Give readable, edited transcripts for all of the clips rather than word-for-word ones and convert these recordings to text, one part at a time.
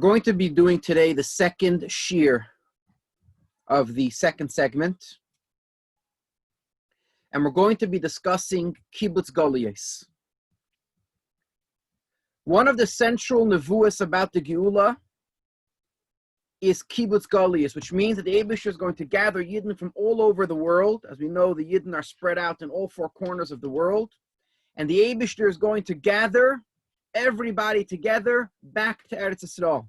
We're going to be doing today the second shir of the second segment. And we're going to be discussing Kibbutz Golios. One of the central nevuos about the Geula is Kibbutz Golios, which means that the Eibusher is going to gather Yidden from all over the world. As we know, the Yidden are spread out in all four corners of the world. And the Eibusher is going to gather everybody together back to Eretz Yisrael.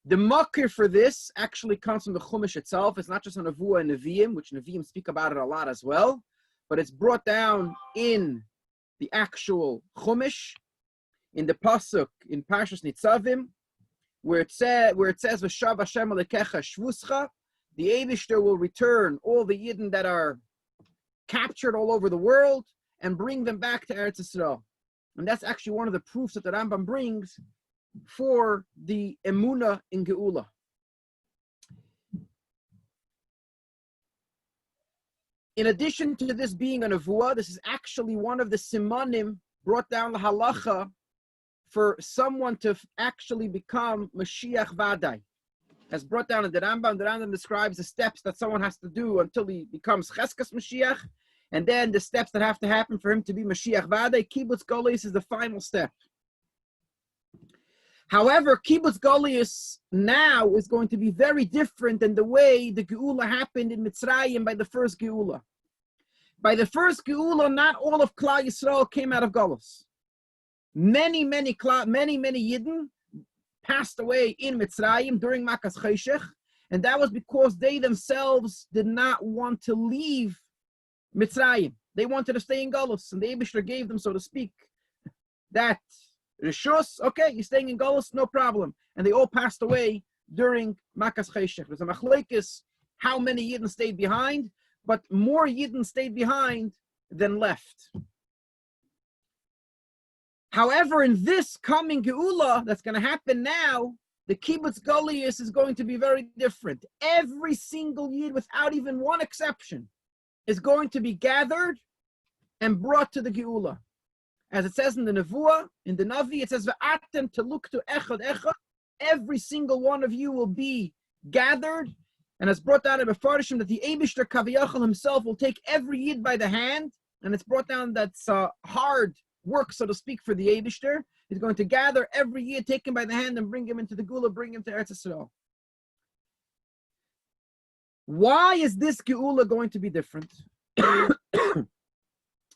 The makir for this actually comes from the Chumash itself. It's not just a nevuah and neviim, which neviim speak about it a lot as well, but it's brought down in the actual Chumash, in the pasuk in Parshas Nitzavim, where it says "V'shav Hashem alekecha shvuscha," the Eibishter will return all the Yidden that are captured all over the world and bring them back to Eretz Yisrael. And that's actually one of the proofs that the Rambam brings for the Emunah in Geula. In addition to this being a nevuah, this is actually one of the simanim brought down the halacha for someone to actually become Mashiach Vadai. As brought down in the Rambam describes the steps that someone has to do until he becomes Cheskas Mashiach, and then the steps that have to happen for him to be Mashiach Vadai. Kibbutz Golios is the final step. However, Kibbutz Golios now is going to be very different than the way the Geula happened in Mitzrayim by the first Geula. By the first Geula, not all of Klal Yisrael came out of Golos. Many Yidden passed away in Mitzrayim during Makas Cheshech, and that was because they themselves did not want to leave Mitzrayim. They wanted to stay in Golos, and the Eibishter gave them, so to speak, that Rishus, okay, you're staying in Golos, no problem. And they all passed away during Makas Cheshech. There's a machlekes how many Yidden stayed behind, but more Yidden stayed behind than left. However, in this coming Geula that's going to happen now, the Kibbutz Golios is going to be very different. Every single Yid, without even one exception, is going to be gathered and brought to the Geula. As it says in the Nevuah, in the Navi, it says, "V'atem teluktu echad echad." Every single one of you will be gathered, and it's brought down in Mefarshim that the Eibishter Kaviyachal himself will take every Yid by the hand, and it's brought down that's hard work, so to speak, for the Eibishter. He's going to gather every Yid, take him by the hand, and bring him into the Geula, bring him to Eretz Yisrael. Why is this Geula going to be different?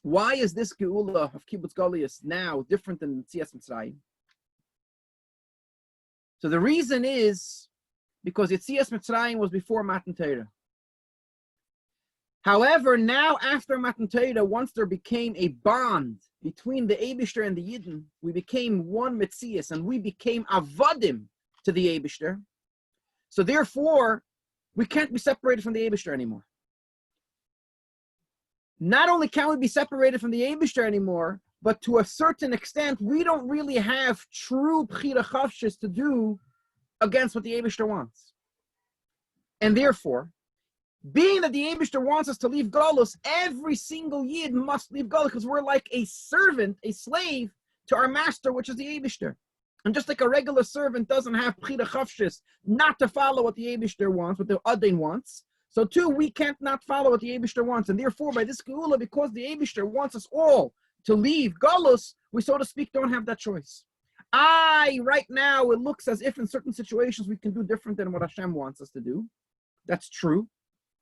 Why is this Geula of Kibbutz Golios now different than Tzias Mitzrayim? So the reason is because Yetzias Mitzrayim was before Matan Torah. However, now after Matan Torah, once there became a bond between the Eibishter and the Yidden, we became one Metzias, and we became Avadim to the Eibishter. So therefore, we can't be separated from the Eibishter anymore. Not only can we be separated from the Eibishter anymore, but to a certain extent, we don't really have true Bchira Chavshis to do against what the Eibishter wants. And therefore, being that the Eibishter wants us to leave Golos, every single Yid must leave Golos, because we're like a servant, a slave to our master, which is the Eibishter. And just like a regular servant doesn't have Bchira Chavshis not to follow what the Eibishter wants, what the Adin wants, so too, we can't not follow what the Eibishter wants. And therefore, by this Geula, because the Eibishter wants us all to leave Golos, we, so to speak, don't have that choice. Right now, it looks as if in certain situations we can do different than what Hashem wants us to do. That's true.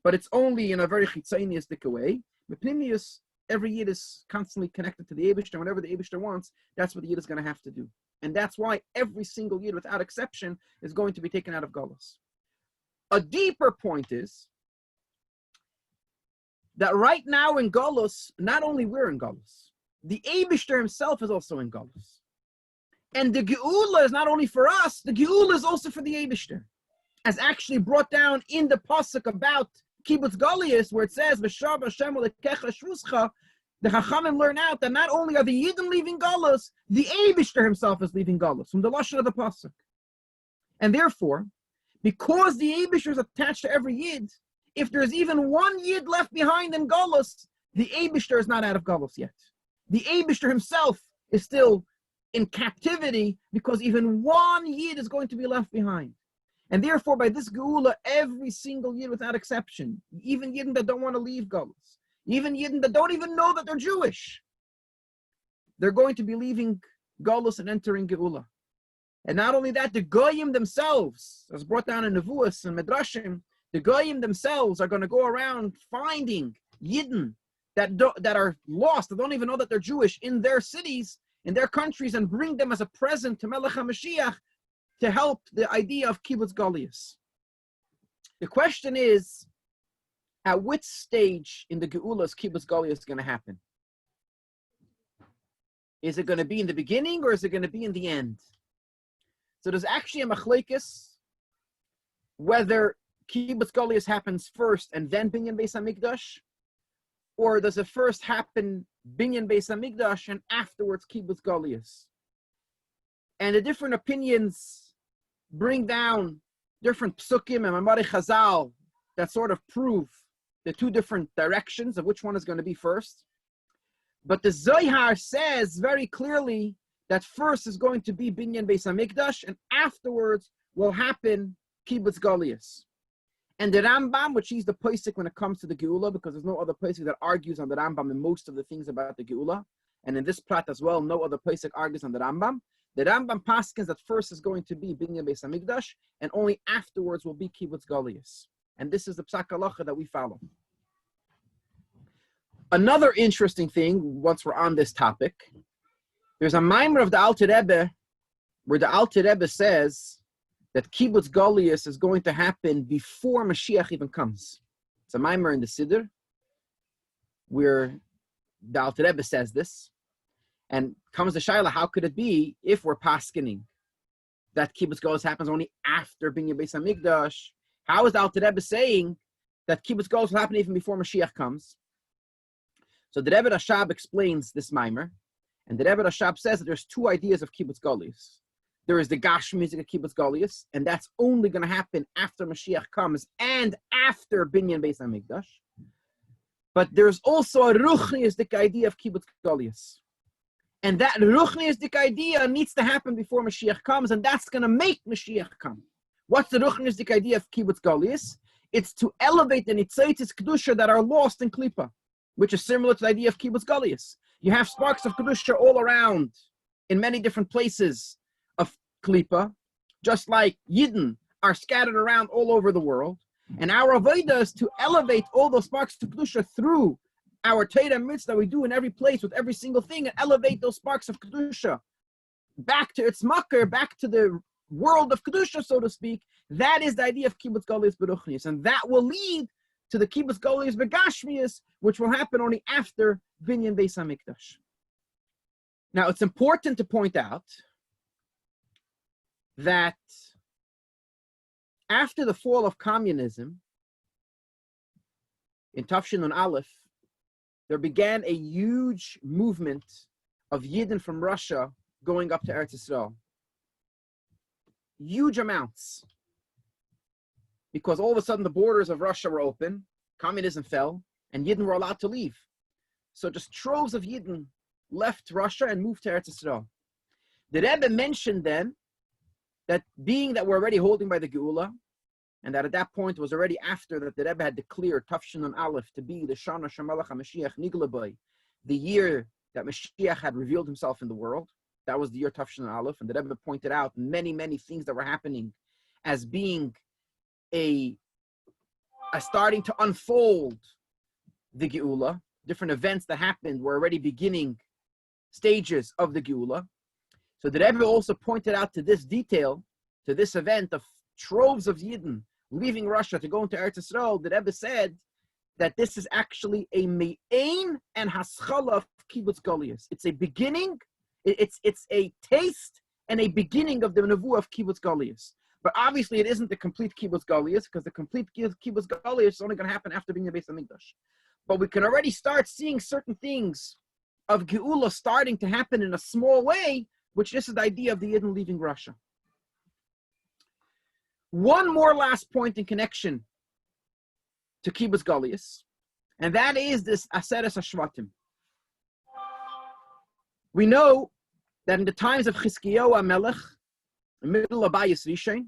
But it's only in a very chitzainistic way. B'pnimius, every Yid is constantly connected to the Eibishter. Whatever the Eibishter wants, that's what the Yid is going to have to do. And that's why every single Yid, without exception, is going to be taken out of Golos. A deeper point is that right now in Golos, not only we're in Golos, the Eibishter himself is also in Golos. And the Geula is not only for us, the Geula is also for the Eibishter. As actually brought down in the pasuk about Kibbutz Golios, where it says, "V'shav Hashem alekecha shvuscha," the Chachamim learn out that not only are the Yidden leaving Golos, the Eibishter himself is leaving Golos, from the lashon of the pasuk. And therefore, because the Eibishter is attached to every Yid, if there's even one Yid left behind in Golos, the Eibishter is not out of Golos yet. The Eibishter himself is still in captivity, because even one Yid is going to be left behind. And therefore, by this Geula, every single Yid without exception, even Yidden that don't want to leave Golus, even Yidden that don't even know that they're Jewish, they're going to be leaving Golus and entering Geula. And not only that, the Goyim themselves, as brought down in Nevuos and Midrashim, the Goyim themselves are going to go around finding Yidden that are lost, that don't even know that they're Jewish, in their cities, in their countries, and bring them as a present to Melech HaMashiach to help the idea of Kibbutz Golios. The question is, at which stage in the Geula is Kibbutz Golios going to happen? Is it going to be in the beginning, or is it going to be in the end? So there's actually a machlekes whether Kibbutz Golios happens first and then Binyan Beis HaMikdash, or does it first happen Binyan Beis HaMikdash and afterwards Kibbutz Golios? And the different opinions bring down different psukim and Mamari Chazal that sort of prove the two different directions of which one is going to be first. But the Zohar says very clearly that first is going to be Binyan Beis HaMikdash, and afterwards will happen Kibbutz Golios. And the Rambam, which is the posek when it comes to the Geula, because there's no other posek that argues on the Rambam in most of the things about the Geula, and in this plat as well, no other posek argues on the Rambam. The Rambam paskins that first is going to be Binyan Beis HaMikdash, and only afterwards will be Kibbutz Golios. And this is the psak halacha that we follow. Another interesting thing, once we're on this topic, there's a maimer of the Alter Rebbe where the Alter Rebbe says that Kibbutz Golios is going to happen before Mashiach even comes. It's a maimer in the Siddur where the Alter Rebbe says this, and comes the shaila, how could it be if we're paskening that Kibbutz Golios happens only after Binyan Beis HaMikdash? How is the Alter Rebbe saying that Kibbutz Golios will happen even before Mashiach comes? So the Rebbe Rashab explains this maimer, and the Rebbe Rashab says that there's two ideas of Kibbutz Golios. There is the Gash music of Kibbutz Golios, and that's only going to happen after Mashiach comes and after Binyan Beis HaMikdash. But there's also a Ruchniistic idea of Kibbutz Golios. And that Ruchniistic idea needs to happen before Mashiach comes, and that's going to make Mashiach come. What's the Ruchniistic idea of Kibbutz Golios? It's to elevate the Nitzaitis Kedusha that are lost in Klippa, which is similar to the idea of Kibbutz Golios. You have sparks of Kedusha all around in many different places of Klippa, just like Yidden are scattered around all over the world. And our avodah is to elevate all those sparks of Kedusha through our Torah mitzvah that we do in every place with every single thing, and elevate those sparks of Kedusha back to its makar, back to the world of Kedusha, so to speak. That is the idea of Kibbutz Golios Beruchnius, and that will lead to the Kibbutz Golios Begashmius, which will happen only after Binyan Beis HaMikdash. Now, it's important to point out that after the fall of communism in Tafshin Nun Aleph, there began a huge movement of Yidden from Russia going up to Eretz Yisrael. Huge amounts. Because all of a sudden the borders of Russia were open, communism fell, and Yidden were allowed to leave. So just troves of Yidden left Russia and moved to Eretz Yisrael. The Rebbe mentioned then that being that we're already holding by the Geula, and that at that point was already after that the Rebbe had declared Tafshin Nun Aleph to be the Shana Shemalach HaMashiach Nigla B'I, the year that Mashiach had revealed himself in the world. That was the year Tafshin Nun Aleph, and the Rebbe pointed out many, many things that were happening as being a starting to unfold the Geula. Different events that happened were already beginning stages of the Geula. So the Rebbe also pointed out to this detail, to this event of troves of Yidden leaving Russia to go into Eretz Yisrael. The Rebbe said that this is actually a me'ain and haschala of Kibbutz Golios. It's a beginning, it's a taste and a beginning of the nevuah of Kibbutz Golios. But obviously it isn't the complete Kibbutz Golios, because the complete Kibbutz Golios is only going to happen after Binyan Beis HaMikdash. But we can already start seeing certain things of Geula starting to happen in a small way, which this is the idea of the Yidden leaving Russia. One more last point in connection to Kibbutz Golios, and that is this Aseres HaShvatim. We know that in the times of Chizkiyahu HaMelech, in the middle of Bayis Rishon,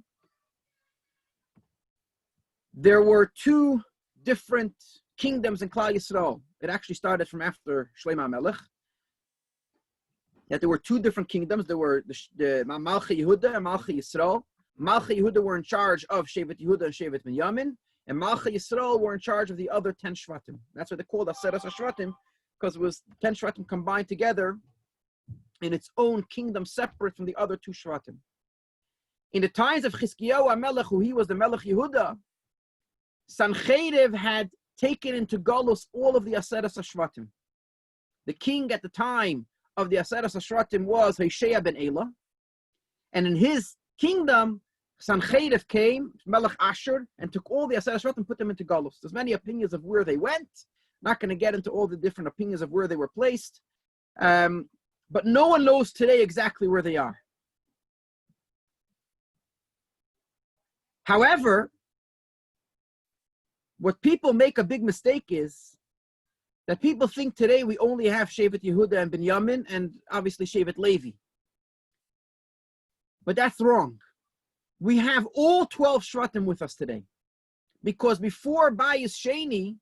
there were two different kingdoms in Klal Yisrael. It actually started from after Shlomo HaMelech. That there were two different kingdoms. There were the Malchi Yehuda and Malchi Yisrael. Malchi Yehuda were in charge of Shevet Yehuda and Shevet Binyamin, and Malchi Yisrael were in charge of the other 10 Shvatim. That's what they called Aseres HaShvatim, because it was 10 Shvatim combined together in its own kingdom, separate from the other 2 Shvatim. In the times of Chizkiyahu HaMelech, who he was the Melech Yehuda, Sancheriv had taken into Golos all of the Aseres HaShvatim. The king at the time of the Aseres HaShvatim was Hoshea ben Elah, and in his kingdom, Sancheriv came, Melech Asher, and took all the Aseres HaShvatim and put them into Golos. There's many opinions of where they went. Not going to get into all the different opinions of where they were placed, but no one knows today exactly where they are. However, what people make a big mistake is that people think today we only have Shevet Yehuda and Binyamin and obviously Shevet Levi. But that's wrong. We have all 12 Shvatim with us today. Because before Bayis Sheni,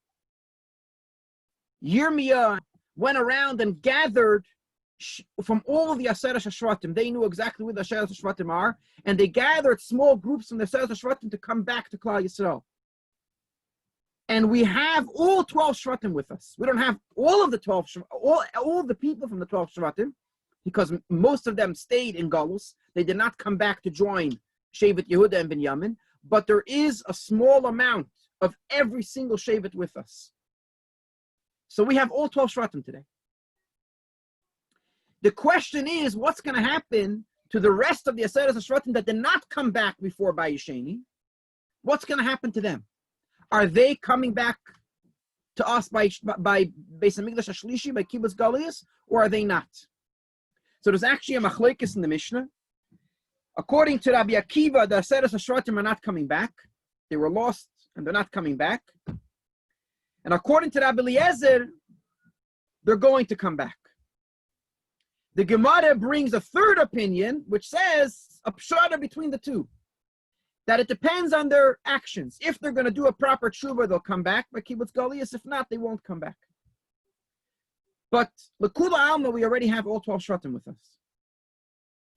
Yirmiyah went around and gathered from all of the Aseres HaShvatim. They knew exactly where the Aseres HaShvatim are, and they gathered small groups from the Aseres HaShvatim to come back to Klal Yisrael. And we have all 12 Shvatim with us. We don't have all of the 12, all the people from the 12 Shvatim, because most of them stayed in Galus. They did not come back to join Shevet Yehuda and Binyamin, but there is a small amount of every single Shevet with us. So we have all 12 Shvatim today. The question is, what's going to happen to the rest of the Aseres HaShvatim that did not come back before Bayis Sheni? What's going to happen to them? Are they coming back to us by Beis Hamikdash HaShlishi, by Kibbutz Golios, or are they not? So there's actually a machlekes in the Mishnah. According to Rabbi Akiva, the Aseres HaShvatim are not coming back. They were lost and they're not coming back. And according to Rabbi Eliezer, they're going to come back. The Gemara brings a third opinion, which says a pshara between the two, that it depends on their actions. If they're going to do a proper tshuva, they'll come back by Kibbutz Golios. If not, they won't come back. But L'Kula Alma, we already have all 12 Shvatim with us.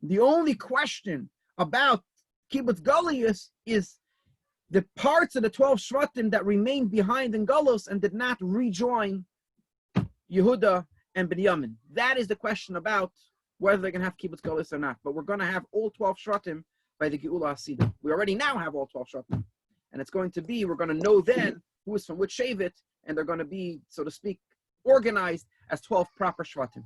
The only question about Kibbutz Golios is the parts of the 12 Shvatim that remained behind in Golos and did not rejoin Yehuda and Binyamin. That is the question about whether they're going to have Kibbutz Golios or not. But we're going to have all 12 Shvatim by the Geula Hasidah. We already now have all 12 Shvatim. And it's going to be, we're going to know then who is from which Shevet, and they're going to be, so to speak, organized as 12 proper Shvatim.